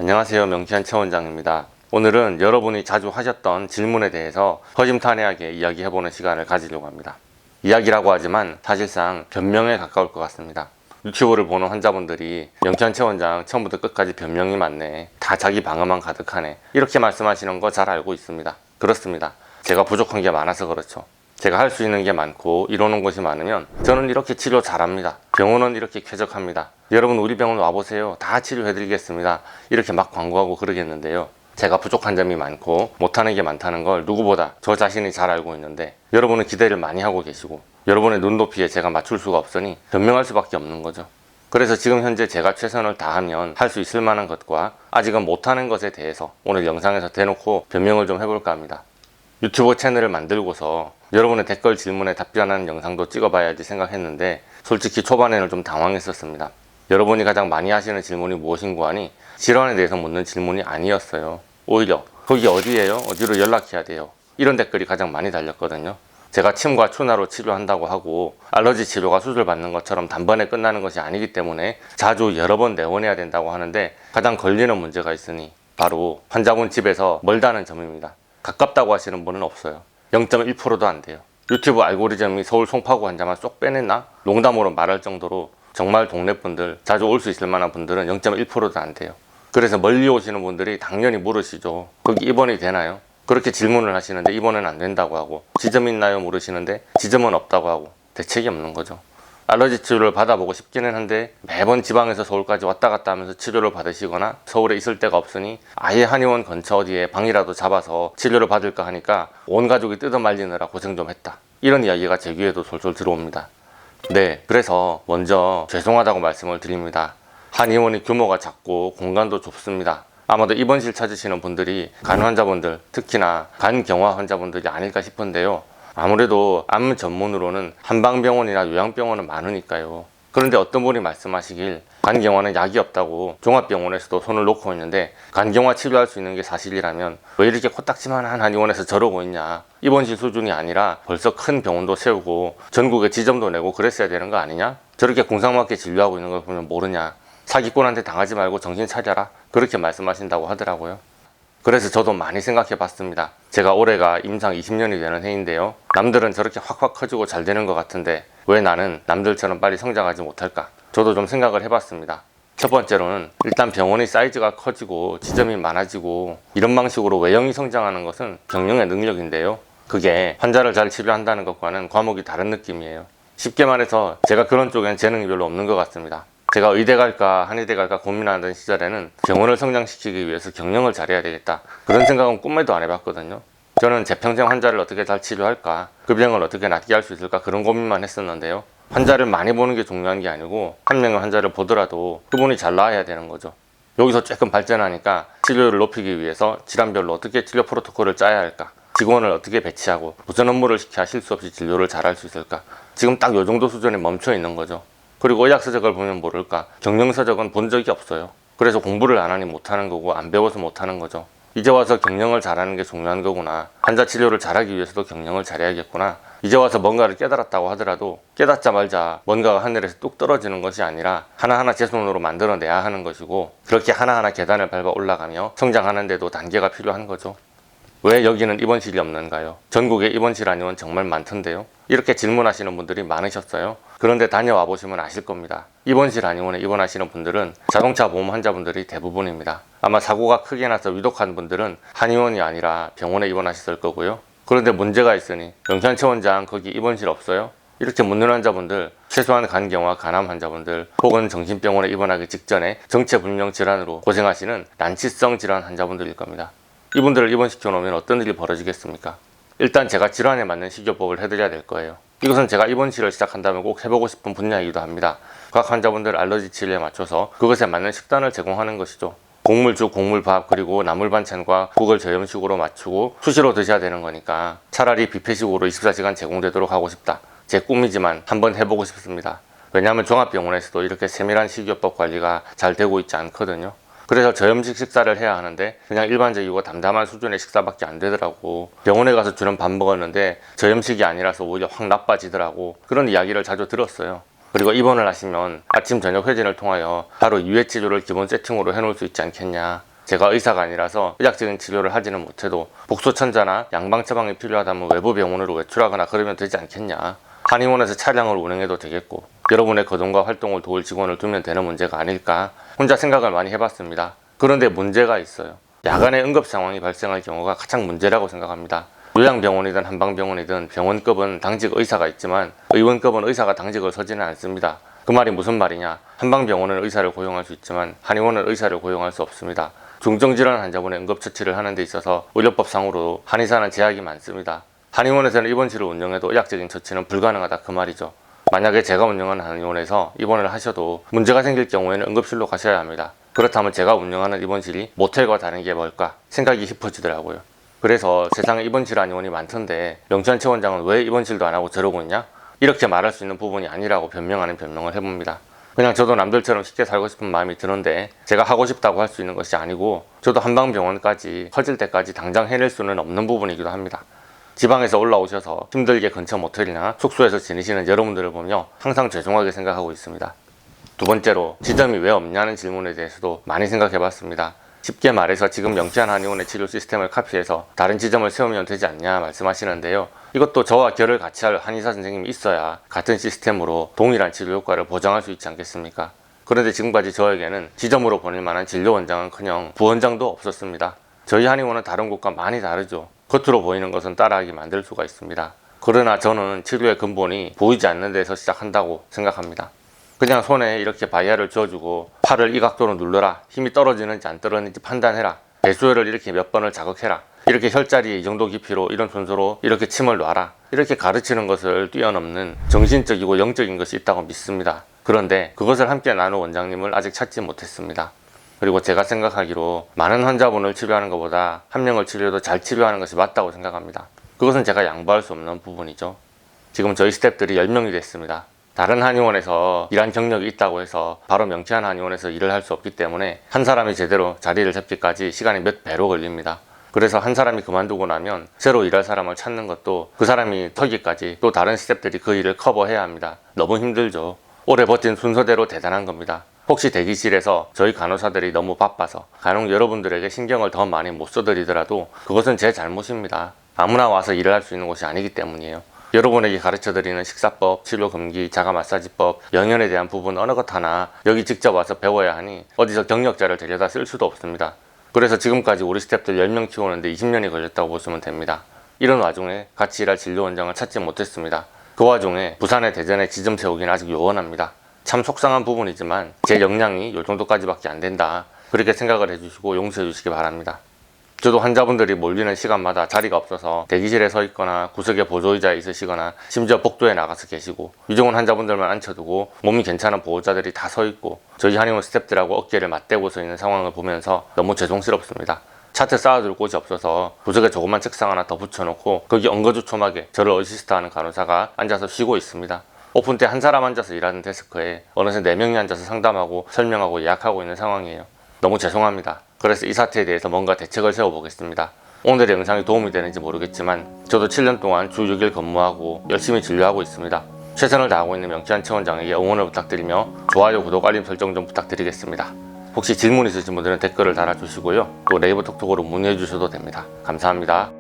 안녕하세요, 명치환 최원장입니다. 오늘은 여러분이 자주 하셨던 질문에 대해서 허심탄회하게 이야기해보는 시간을 가지려고 합니다. 이야기라고 하지만 사실상 변명에 가까울 것 같습니다. 유튜브를 보는 환자분들이 명치환 최원장 처음부터 끝까지 변명이 많네, 다 자기 방어만 가득하네, 이렇게 말씀하시는 거 잘 알고 있습니다. 그렇습니다. 제가 부족한 게 많아서 그렇죠. 제가 할 수 있는 게 많고 이러는 것이 많으면 저는 이렇게 치료 잘합니다. 병원은 이렇게 쾌적합니다. 여러분 우리 병원 와보세요. 다 치료해드리겠습니다. 이렇게 막 광고하고 그러겠는데요. 제가 부족한 점이 많고 못하는 게 많다는 걸 누구보다 저 자신이 잘 알고 있는데, 여러분은 기대를 많이 하고 계시고 여러분의 눈높이에 제가 맞출 수가 없으니 변명할 수밖에 없는 거죠. 그래서 지금 현재 제가 최선을 다하면 할 수 있을 만한 것과 아직은 못하는 것에 대해서 오늘 영상에서 대놓고 변명을 좀 해볼까 합니다. 유튜브 채널을 만들고서 여러분의 댓글 질문에 답변하는 영상도 찍어봐야지 생각했는데 솔직히 초반에는 좀 당황했었습니다. 여러분이 가장 많이 하시는 질문이 무엇인고 하니 질환에 대해서 묻는 질문이 아니었어요. 오히려 거기 어디예요? 어디로 연락해야 돼요? 이런 댓글이 가장 많이 달렸거든요. 제가 침과 추나로 치료한다고 하고 알러지 치료가 수술 받는 것처럼 단번에 끝나는 것이 아니기 때문에 자주 여러 번 내원해야 된다고 하는데, 가장 걸리는 문제가 있으니 바로 환자분 집에서 멀다는 점입니다. 가깝다고 하시는 분은 없어요. 0.1%도 안 돼요. 유튜브 알고리즘이 서울 송파구 환자만 쏙 빼냈나? 농담으로 말할 정도로 정말 동네 분들, 자주 올 수 있을 만한 분들은 0.1%도 안 돼요. 그래서 멀리 오시는 분들이 당연히 물으시죠. 거기 입원이 되나요? 그렇게 질문을 하시는데 입원은 안 된다고 하고, 지점 있나요? 물으시는데 지점은 없다고 하고, 대책이 없는 거죠. 알러지 치료를 받아보고 싶기는 한데 매번 지방에서 서울까지 왔다 갔다 하면서 치료를 받으시거나 서울에 있을 데가 없으니 아예 한의원 근처 어디에 방이라도 잡아서 치료를 받을까 하니까 온 가족이 뜯어 말리느라 고생 좀 했다, 이런 이야기가 제 귀에도 솔솔 들어옵니다. 네, 그래서 먼저 죄송하다고 말씀을 드립니다. 한의원이 규모가 작고 공간도 좁습니다. 아마도 입원실 찾으시는 분들이 간 환자분들, 특히나 간경화 환자분들이 아닐까 싶은데요. 아무래도 암 전문으로는 한방병원이나 요양병원은 많으니까요. 그런데 어떤 분이 말씀하시길 간경화는 약이 없다고 종합병원에서도 손을 놓고 있는데 간경화 치료할 수 있는 게 사실이라면 왜 이렇게 코딱지만한 한의원에서 저러고 있냐, 입원실 수준이 아니라 벌써 큰 병원도 세우고 전국에 지점도 내고 그랬어야 되는 거 아니냐, 저렇게 공상맞게 진료하고 있는 걸 보면 모르냐, 사기꾼한테 당하지 말고 정신 차려라, 그렇게 말씀하신다고 하더라고요. 그래서 저도 많이 생각해 봤습니다. 제가 올해가 임상 20년이 되는 해인데요. 남들은 저렇게 확확 커지고 잘 되는 것 같은데 왜 나는 남들처럼 빨리 성장하지 못할까? 저도 좀 생각을 해봤습니다. 첫 번째로는 일단 병원의 사이즈가 커지고 지점이 많아지고 이런 방식으로 외형이 성장하는 것은 경영의 능력인데요. 그게 환자를 잘 치료한다는 것과는 과목이 다른 느낌이에요. 쉽게 말해서 제가 그런 쪽엔 재능이 별로 없는 것 같습니다. 제가 의대 갈까 한의대 갈까 고민하던 시절에는 병원을 성장시키기 위해서 경영을 잘해야 되겠다, 그런 생각은 꿈에도 안 해봤거든요. 저는 제 평생 환자를 어떻게 잘 치료할까, 그 병을 어떻게 낫게 할 수 있을까, 그런 고민만 했었는데요. 환자를 많이 보는 게 중요한 게 아니고 한 명의 환자를 보더라도 그분이 잘 나아야 되는 거죠. 여기서 조금 발전하니까 치료율을 높이기 위해서 질환별로 어떻게 치료 프로토콜을 짜야 할까, 직원을 어떻게 배치하고 무슨 업무를 시켜야 실수 없이 진료를 잘할 수 있을까, 지금 딱 요 정도 수준에 멈춰 있는 거죠. 그리고 의학서적을 보면 모를까 경영서적은 본 적이 없어요. 그래서 공부를 안 하니 못하는 거고 안 배워서 못하는 거죠. 이제 와서 경영을 잘하는 게 중요한 거구나, 환자 치료를 잘하기 위해서도 경영을 잘해야겠구나, 이제 와서 뭔가를 깨달았다고 하더라도 깨닫자마자 뭔가가 하늘에서 뚝 떨어지는 것이 아니라 하나하나 제 손으로 만들어내야 하는 것이고, 그렇게 하나하나 계단을 밟아 올라가며 성장하는 데도 단계가 필요한 거죠. 왜 여기는 입원실이 없는가요? 전국에 입원실 한의원 정말 많던데요. 이렇게 질문하시는 분들이 많으셨어요. 그런데 다녀와 보시면 아실 겁니다. 입원실 한의원에 입원하시는 분들은 자동차 보험 환자분들이 대부분입니다. 아마 사고가 크게 나서 위독한 분들은 한의원이 아니라 병원에 입원하셨을 거고요. 그런데 문제가 있으니 명치환 최원장 거기 입원실 없어요? 이렇게 묻는 환자분들, 최소한 간경화, 간암 환자분들 혹은 정신병원에 입원하기 직전에 정체불명 질환으로 고생하시는 난치성 질환 환자분들일 겁니다. 이분들을 입원시켜 놓으면 어떤 일이 벌어지겠습니까? 일단 제가 질환에 맞는 식이요법을 해드려야 될 거예요. 이것은 제가 입원치료를 시작한다면 꼭 해보고 싶은 분야이기도 합니다. 각 환자분들 알러지 치료에 맞춰서 그것에 맞는 식단을 제공하는 것이죠. 곡물죽, 곡물밥, 그리고 나물 반찬과 국을 저염식으로 맞추고 수시로 드셔야 되는 거니까 차라리 뷔페식으로 24시간 제공되도록 하고 싶다, 제 꿈이지만 한번 해보고 싶습니다. 왜냐하면 종합병원에서도 이렇게 세밀한 식이요법 관리가 잘 되고 있지 않거든요. 그래서 저염식 식사를 해야 하는데 그냥 일반적이고 담담한 수준의 식사밖에 안 되더라고. 병원에 가서 주는 밥 먹었는데 저염식이 아니라서 오히려 확 나빠지더라고. 그런 이야기를 자주 들었어요. 그리고 입원을 하시면 아침 저녁 회진을 통하여 하루 2회 치료를 기본 세팅으로 해놓을 수 있지 않겠냐. 제가 의사가 아니라서 의학적인 치료를 하지는 못해도 복소천자나 양방 처방이 필요하다면 외부 병원으로 외출하거나 그러면 되지 않겠냐. 한의원에서 차량을 운행해도 되겠고 여러분의 거동과 활동을 도울 직원을 두면 되는 문제가 아닐까 혼자 생각을 많이 해봤습니다. 그런데 문제가 있어요. 야간에 응급 상황이 발생할 경우가 가장 문제라고 생각합니다. 요양병원이든 한방병원이든 병원급은 당직 의사가 있지만 의원급은 의사가 당직을 서지는 않습니다. 그 말이 무슨 말이냐. 한방병원은 의사를 고용할 수 있지만 한의원은 의사를 고용할 수 없습니다. 중증질환 환자분의 응급처치를 하는 데 있어서 의료법상으로 한의사는 제약이 많습니다. 한의원에서는 입원실을 운영해도 의학적인 처치는 불가능하다 그 말이죠. 만약에 제가 운영하는 한의원에서 입원을 하셔도 문제가 생길 경우에는 응급실로 가셔야 합니다. 그렇다면 제가 운영하는 입원실이 모텔과 다른 게 뭘까 생각이 깊어지더라고요. 그래서 세상에 입원실 한의원이 많던데 명찬 최원장은 왜 입원실도 안 하고 저러고 있냐? 이렇게 말할 수 있는 부분이 아니라고 변명하는 변명을 해봅니다. 그냥 저도 남들처럼 쉽게 살고 싶은 마음이 드는데 제가 하고 싶다고 할 수 있는 것이 아니고 저도 한방병원까지 커질 때까지 당장 해낼 수는 없는 부분이기도 합니다. 지방에서 올라오셔서 힘들게 근처 모텔이나 숙소에서 지내시는 여러분들을 보며 항상 죄송하게 생각하고 있습니다. 두 번째로 지점이 왜 없냐는 질문에 대해서도 많이 생각해 봤습니다. 쉽게 말해서 지금 명치한 한의원의 치료 시스템을 카피해서 다른 지점을 세우면 되지 않냐 말씀하시는데요. 이것도 저와 결을 같이 할 한의사 선생님이 있어야 같은 시스템으로 동일한 치료 효과를 보장할 수 있지 않겠습니까? 그런데 지금까지 저에게는 지점으로 보낼 만한 진료원장은커녕 부원장도 없었습니다. 저희 한의원은 다른 곳과 많이 다르죠. 겉으로 보이는 것은 따라하게 만들 수가 있습니다. 그러나 저는 치료의 근본이 보이지 않는 데서 시작한다고 생각합니다. 그냥 손에 이렇게 바이아를 쥐어주고 팔을 이 각도로 눌러라, 힘이 떨어지는지 안 떨어지는지 판단해라, 배수혈을 이렇게 몇 번을 자극해라, 이렇게 혈자리에 이 정도 깊이로 이런 순서로 이렇게 침을 놔라, 이렇게 가르치는 것을 뛰어넘는 정신적이고 영적인 것이 있다고 믿습니다. 그런데 그것을 함께 나눌 원장님을 아직 찾지 못했습니다. 그리고 제가 생각하기로 많은 환자분을 치료하는 것보다 한 명을 치료해도 잘 치료하는 것이 맞다고 생각합니다. 그것은 제가 양보할 수 없는 부분이죠. 지금 저희 스태프들이 10명이 됐습니다. 다른 한의원에서 일한 경력이 있다고 해서 바로 명치한 한의원에서 일을 할 수 없기 때문에 한 사람이 제대로 자리를 잡기까지 시간이 몇 배로 걸립니다. 그래서 한 사람이 그만두고 나면 새로 일할 사람을 찾는 것도 그 사람이 터기까지 또 다른 스태프들이 그 일을 커버해야 합니다. 너무 힘들죠. 오래 버틴 순서대로 대단한 겁니다. 혹시 대기실에서 저희 간호사들이 너무 바빠서 간혹 여러분들에게 신경을 더 많이 못 써드리더라도 그것은 제 잘못입니다. 아무나 와서 일을 할 수 있는 곳이 아니기 때문이에요. 여러분에게 가르쳐드리는 식사법, 치료금기, 자가마사지법, 영양에 대한 부분 어느 것 하나 여기 직접 와서 배워야 하니 어디서 경력자를 데려다 쓸 수도 없습니다. 그래서 지금까지 우리 스태프들 10명 키우는데 20년이 걸렸다고 보시면 됩니다. 이런 와중에 같이 일할 진료원장을 찾지 못했습니다. 그 와중에 부산의 대전에 지점 세우기는 아직 요원합니다. 참 속상한 부분이지만 제 역량이 이 정도까지밖에 안 된다. 그렇게 생각을 해주시고 용서해 주시기 바랍니다. 저도 환자분들이 몰리는 시간마다 자리가 없어서 대기실에 서 있거나 구석에 보조의자에 있으시거나 심지어 복도에 나가서 계시고 위중한 환자분들만 앉혀두고 몸이 괜찮은 보호자들이 다 서 있고 저희 한의원 스태프들하고 어깨를 맞대고 서 있는 상황을 보면서 너무 죄송스럽습니다. 차트 쌓아둘 곳이 없어서 구석에 조그만 책상 하나 더 붙여놓고 거기 엉거주춤하게 저를 어시스트하는 간호사가 앉아서 쉬고 있습니다. 오픈 때 한 사람 앉아서 일하는 데스크에 어느새 4명이 앉아서 상담하고 설명하고 예약하고 있는 상황이에요. 너무 죄송합니다. 그래서 이 사태에 대해서 뭔가 대책을 세워보겠습니다. 오늘의 영상이 도움이 되는지 모르겠지만 저도 7년 동안 주 6일 근무하고 열심히 진료하고 있습니다. 최선을 다하고 있는 명치한 최원장에게 응원을 부탁드리며 좋아요, 구독, 알림 설정 좀 부탁드리겠습니다. 혹시 질문 있으신 분들은 댓글을 달아주시고요. 또 네이버 톡톡으로 문의해 주셔도 됩니다. 감사합니다.